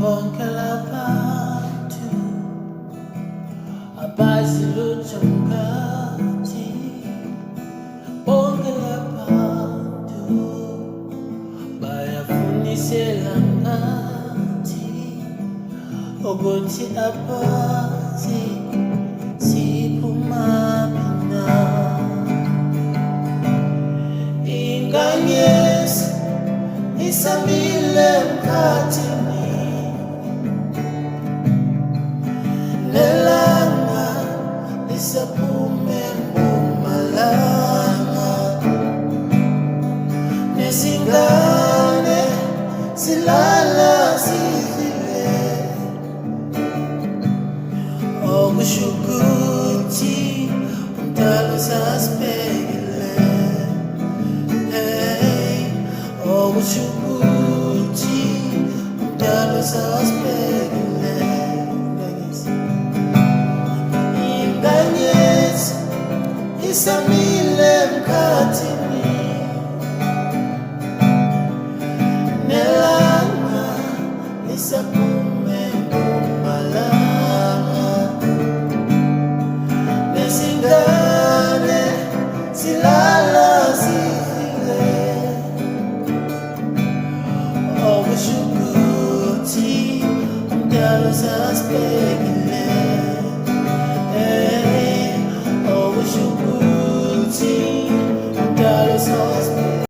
bonke labantu abazilutho mkhathi, bonke labantu bayafunisela ngathi ukuthi abazi siphumaphi na. Inganyesi isamile emkhathini, nelanga lisaphume empumalanga, nezingane zilala zidlile, okusho ukuthi umdalo sasibhekile. Okusho ukuthi umdalo sasibhekile. Inganyesi isamile emkhathini, nelanga lisaphume empumalanga, nezingane zilala zidlile, okusho ukuthi umdalo sasibhekile.